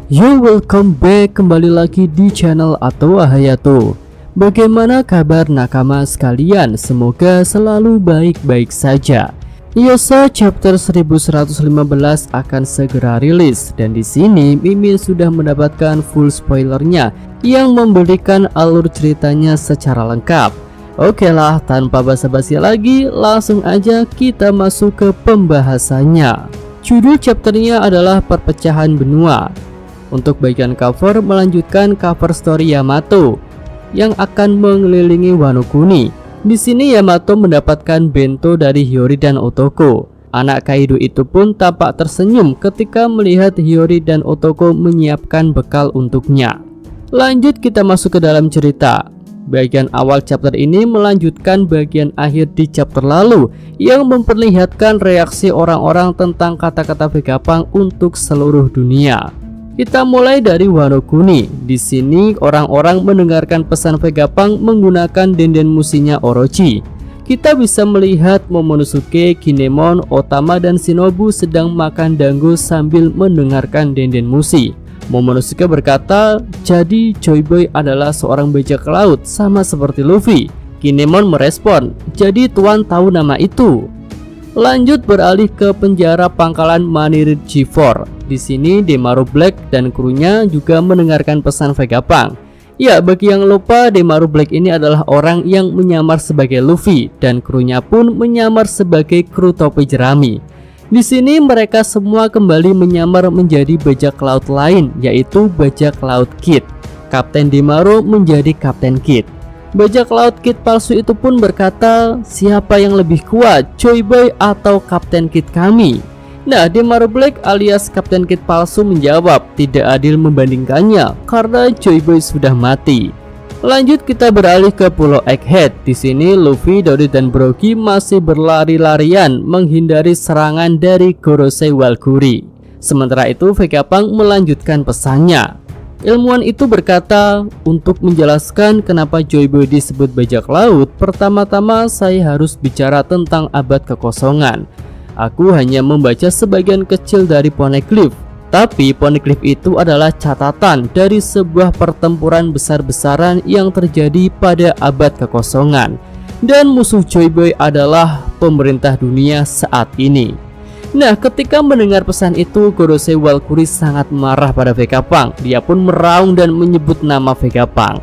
Yo, welcome back kembali lagi di channel Atowa Hayato. Bagaimana kabar nakama sekalian? Semoga selalu baik-baik saja. Yosa chapter 1115 akan segera rilis dan di sini Mimin sudah mendapatkan full spoilernya yang memberikan alur ceritanya secara lengkap. Oke lah, tanpa basa-basi lagi, langsung aja kita masuk ke pembahasannya. Judul chapternya adalah Perpecahan Benua. Untuk bagian cover melanjutkan cover story Yamato yang akan mengelilingi Wano Kuni. Di sini Yamato mendapatkan bento dari Hiyori dan Otoko. Anak Kaido itu pun tampak tersenyum ketika melihat Hiyori dan Otoko menyiapkan bekal untuknya. Lanjut kita masuk ke dalam cerita. Bagian awal chapter ini melanjutkan bagian akhir di chapter lalu yang memperlihatkan reaksi orang-orang tentang kata-kata Vegapunk untuk seluruh dunia. Kita mulai dari Wano Kuni. Di sini orang-orang mendengarkan pesan Vegapunk menggunakan denden musinya Orochi. Kita bisa melihat Momonosuke, Kinemon, Otama dan Shinobu sedang makan dango sambil mendengarkan denden musi. Momonosuke berkata, jadi Joy Boy adalah seorang bajak laut sama seperti Luffy. Kinemon merespon, jadi Tuan tahu nama itu. Lanjut beralih ke penjara pangkalan Manirid G4. Di sini Demaru Black dan krunya juga mendengarkan pesan Vegapunk. Ya, bagi yang lupa, Demaru Black ini adalah orang yang menyamar sebagai Luffy dan krunya pun menyamar sebagai kru topi jerami. Di sini mereka semua kembali menyamar menjadi bajak laut lain, yaitu bajak laut Kid. Kapten Demaru menjadi Kapten Kid. Bajak laut Kid palsu itu pun berkata, siapa yang lebih kuat, Joy Boy atau Kapten Kid kami? Nah, Demaru Black alias Kapten Kid palsu menjawab, tidak adil membandingkannya karena Joy Boy sudah mati. Lanjut kita beralih ke Pulau Egghead. Di sini Luffy, Dory dan Brogy masih berlari-larian menghindari serangan dari Gorosei Walkuri. Sementara itu Vegapunk melanjutkan pesannya. Ilmuwan itu berkata, untuk menjelaskan kenapa Joy Boy disebut bajak laut, pertama-tama saya harus bicara tentang abad kekosongan. Aku hanya membaca sebagian kecil dari Poneglyph, tapi Poneglyph itu adalah catatan dari sebuah pertempuran besar-besaran yang terjadi pada abad kekosongan. Dan musuh Joy Boy adalah pemerintah dunia saat ini. Nah, ketika mendengar pesan itu, Gorosei Walkuri sangat marah pada Vegapunk. Dia pun meraung dan menyebut nama Vegapunk.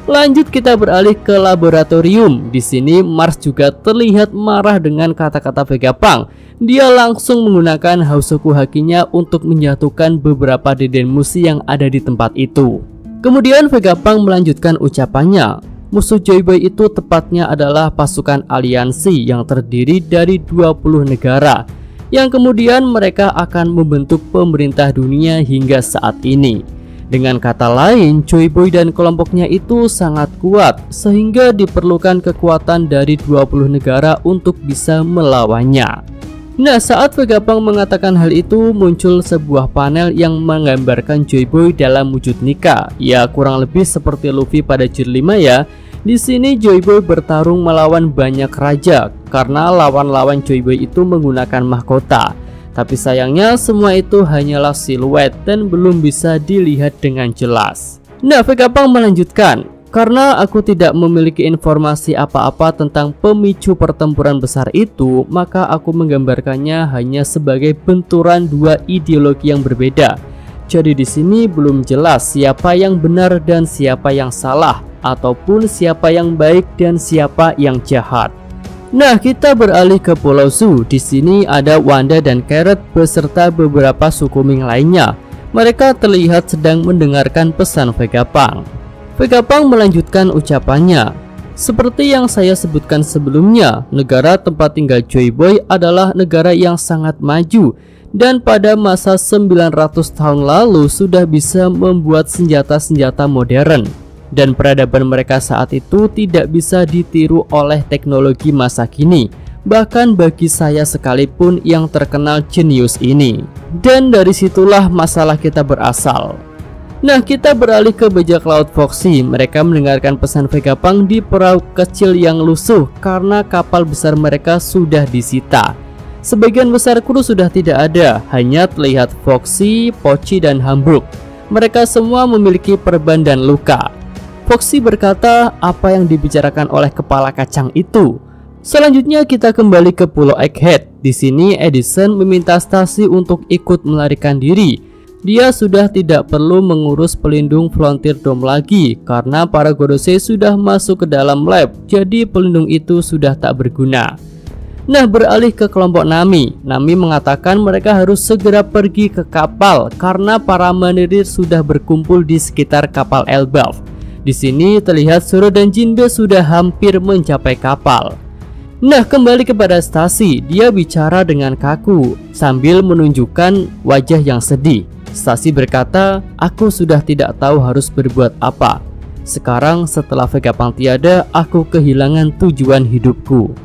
Lanjut kita beralih ke laboratorium. Di sini Mars juga terlihat marah dengan kata-kata Vegapunk. Dia langsung menggunakan Hausoku Hakinya untuk menjatuhkan beberapa denden musi yang ada di tempat itu. Kemudian Vegapunk melanjutkan ucapannya. Musuh Joy Boy itu tepatnya adalah pasukan aliansi yang terdiri dari 20 negara, yang kemudian mereka akan membentuk pemerintah dunia hingga saat ini. Dengan kata lain, Joy Boy dan kelompoknya itu sangat kuat sehingga diperlukan kekuatan dari 20 negara untuk bisa melawannya. Nah, saat Vegapunk mengatakan hal itu, muncul sebuah panel yang menggambarkan Joy Boy dalam wujud Nika. Ya, kurang lebih seperti Luffy pada jilid 5 ya. Di sini Joy Boy bertarung melawan banyak raja karena lawan-lawan Joy Boy itu menggunakan mahkota. Tapi sayangnya semua itu hanyalah siluet dan belum bisa dilihat dengan jelas. Nah, Vegapunk melanjutkan, karena aku tidak memiliki informasi apa-apa tentang pemicu pertempuran besar itu, maka aku menggambarkannya hanya sebagai benturan dua ideologi yang berbeda. Jadi di sini belum jelas siapa yang benar dan siapa yang salah, ataupun siapa yang baik dan siapa yang jahat. Nah, kita beralih ke Pulau Zu. Di sini ada Wanda dan Carrot beserta beberapa suku Ming lainnya. Mereka terlihat sedang mendengarkan pesan Vegapunk. Vegapunk melanjutkan ucapannya. Seperti yang saya sebutkan sebelumnya, negara tempat tinggal Joy Boy adalah negara yang sangat maju dan pada masa 900 tahun lalu sudah bisa membuat senjata-senjata modern. Dan peradaban mereka saat itu tidak bisa ditiru oleh teknologi masa kini, bahkan bagi saya sekalipun yang terkenal jenius ini. Dan dari situlah masalah kita berasal. Nah, kita beralih ke bajak laut Foxy. Mereka mendengarkan pesan Vegapunk di perahu kecil yang lusuh karena kapal besar mereka sudah disita. Sebagian besar kru sudah tidak ada, hanya terlihat Foxy, Pochi, dan Hamburg. Mereka semua memiliki perban dan luka. Foxy berkata apa yang dibicarakan oleh kepala kacang itu. Selanjutnya kita kembali ke Pulau Egghead. Di sini Edison meminta Stacy untuk ikut melarikan diri. Dia sudah tidak perlu mengurus pelindung Frontier Dome lagi karena para Gorosei sudah masuk ke dalam lab. Jadi pelindung itu sudah tak berguna. Nah, beralih ke kelompok Nami. Nami mengatakan mereka harus segera pergi ke kapal karena para Manerir sudah berkumpul di sekitar kapal Elbaf. Di sini terlihat Zoro dan Jinbe sudah hampir mencapai kapal. Nah, kembali kepada Stacy. Dia bicara dengan kaku sambil menunjukkan wajah yang sedih. Stacy berkata, "Aku sudah tidak tahu harus berbuat apa. Sekarang setelah Vegapunk tiada, aku kehilangan tujuan hidupku."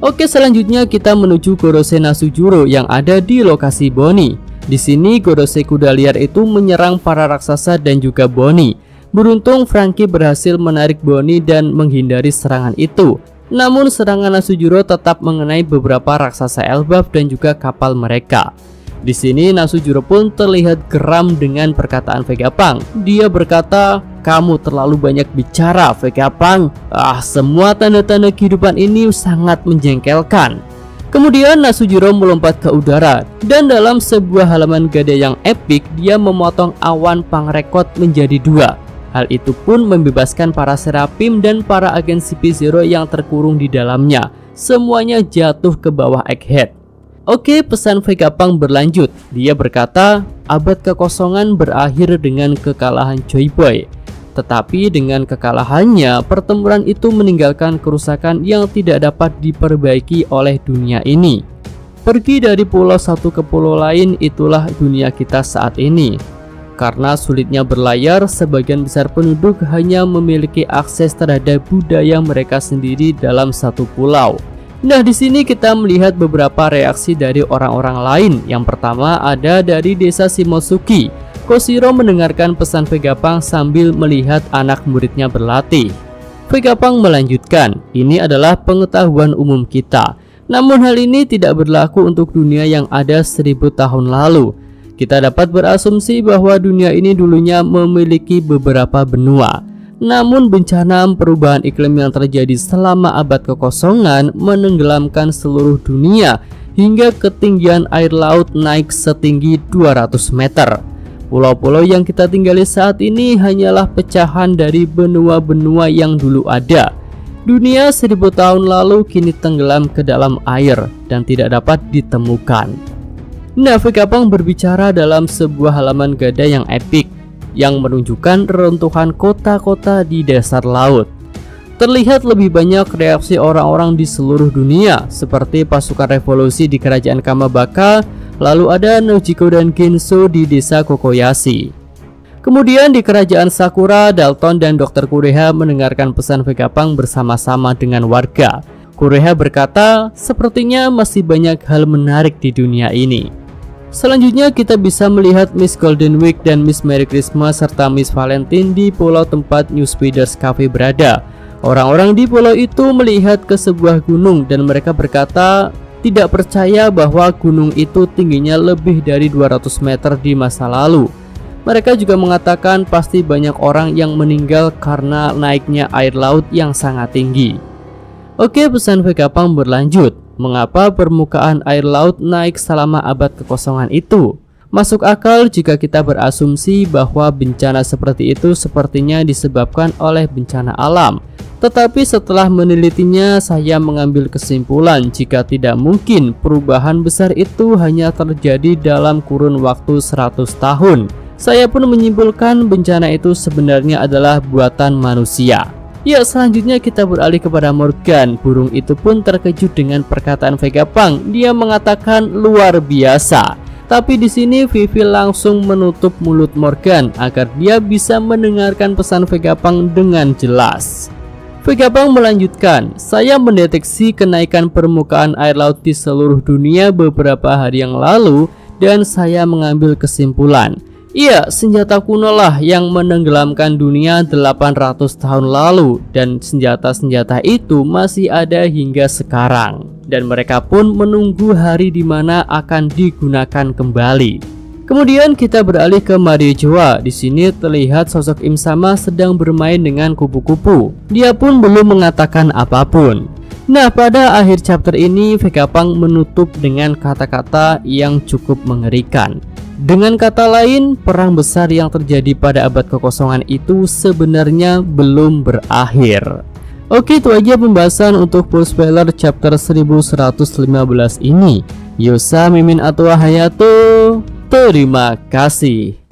Oke, selanjutnya kita menuju Gorosei Nasujuro yang ada di lokasi Bonnie. Di sini Gorosei kuda liar itu menyerang para raksasa dan juga Bonnie. Beruntung Franky berhasil menarik Bonnie dan menghindari serangan itu. Namun serangan Nasujuro tetap mengenai beberapa raksasa Elbaf dan juga kapal mereka. Di sini Nasujuro pun terlihat geram dengan perkataan Vegapunk. Dia berkata, "Kamu terlalu banyak bicara, Vegapunk. Semua tanda-tanda kehidupan ini sangat menjengkelkan." Kemudian Nasujuro melompat ke udara dan dalam sebuah halaman gadai yang epik, dia memotong awan Pangrekod menjadi dua. Hal itu pun membebaskan para Serapim dan para agen CP0 yang terkurung di dalamnya. Semuanya jatuh ke bawah Egghead. Oke, pesan Vegapunk berlanjut. Dia berkata, abad kekosongan berakhir dengan kekalahan Joy Boy. Tetapi dengan kekalahannya, pertempuran itu meninggalkan kerusakan yang tidak dapat diperbaiki oleh dunia ini. Pergi dari pulau satu ke pulau lain, itulah dunia kita saat ini. Karena sulitnya berlayar, sebagian besar penduduk hanya memiliki akses terhadap budaya mereka sendiri dalam satu pulau. Nah, di sini kita melihat beberapa reaksi dari orang-orang lain. Yang pertama ada dari desa Shimosuki. Koshiro mendengarkan pesan Vegapunk sambil melihat anak muridnya berlatih. Vegapunk melanjutkan, "Ini adalah pengetahuan umum kita. Namun hal ini tidak berlaku untuk dunia yang ada 1000 tahun lalu. Kita dapat berasumsi bahwa dunia ini dulunya memiliki beberapa benua. Namun bencana perubahan iklim yang terjadi selama abad kekosongan menenggelamkan seluruh dunia hingga ketinggian air laut naik setinggi 200 meter. Pulau-pulau yang kita tinggali saat ini hanyalah pecahan dari benua-benua yang dulu ada. Dunia 1000 tahun lalu kini tenggelam ke dalam air dan tidak dapat ditemukan." Nah, Vegapunk berbicara dalam sebuah halaman gadai yang epik yang menunjukkan reruntuhan kota-kota di dasar laut. Terlihat lebih banyak reaksi orang-orang di seluruh dunia, seperti pasukan revolusi di kerajaan Kamabaka, lalu ada Nojiko dan Genso di desa Kokoyashi. Kemudian di kerajaan Sakura, Dalton dan Dr. Kureha mendengarkan pesan Vegapunk bersama-sama dengan warga. Kureha berkata, "Sepertinya masih banyak hal menarik di dunia ini." Selanjutnya kita bisa melihat Miss Golden Week dan Miss Merry Christmas serta Miss Valentine di pulau tempat New Speeders Cafe berada. Orang-orang di pulau itu melihat ke sebuah gunung dan mereka berkata tidak percaya bahwa gunung itu tingginya lebih dari 200 meter di masa lalu. Mereka juga mengatakan pasti banyak orang yang meninggal karena naiknya air laut yang sangat tinggi. Oke, pesan Vegapunk berlanjut. Mengapa permukaan air laut naik selama abad kekosongan itu? Masuk akal jika kita berasumsi bahwa bencana seperti itu sepertinya disebabkan oleh bencana alam. Tetapi setelah menelitinya, saya mengambil kesimpulan jika tidak mungkin perubahan besar itu hanya terjadi dalam kurun waktu 100 tahun. Saya pun menyimpulkan bencana itu sebenarnya adalah buatan manusia. Ya, selanjutnya kita beralih kepada Morgan. Burung itu pun terkejut dengan perkataan Vegapunk. Dia mengatakan luar biasa. Tapi di sini Vivi langsung menutup mulut Morgan agar dia bisa mendengarkan pesan Vegapunk dengan jelas. Vegapunk melanjutkan, "Saya mendeteksi kenaikan permukaan air laut di seluruh dunia beberapa hari yang lalu dan saya mengambil kesimpulan. Iya, senjata kuno lah yang menenggelamkan dunia 800 tahun lalu dan senjata-senjata itu masih ada hingga sekarang. Dan mereka pun menunggu hari di mana akan digunakan kembali." Kemudian kita beralih ke Mariejoa. Di sini terlihat sosok Im Sama sedang bermain dengan kupu-kupu. Dia pun belum mengatakan apapun. Nah, pada akhir chapter ini Vegapunk menutup dengan kata-kata yang cukup mengerikan. Dengan kata lain, perang besar yang terjadi pada abad kekosongan itu sebenarnya belum berakhir. Oke, itu aja pembahasan untuk full spoiler chapter 1115 ini. Yosa Mimin Atwa Hayato. Terima kasih.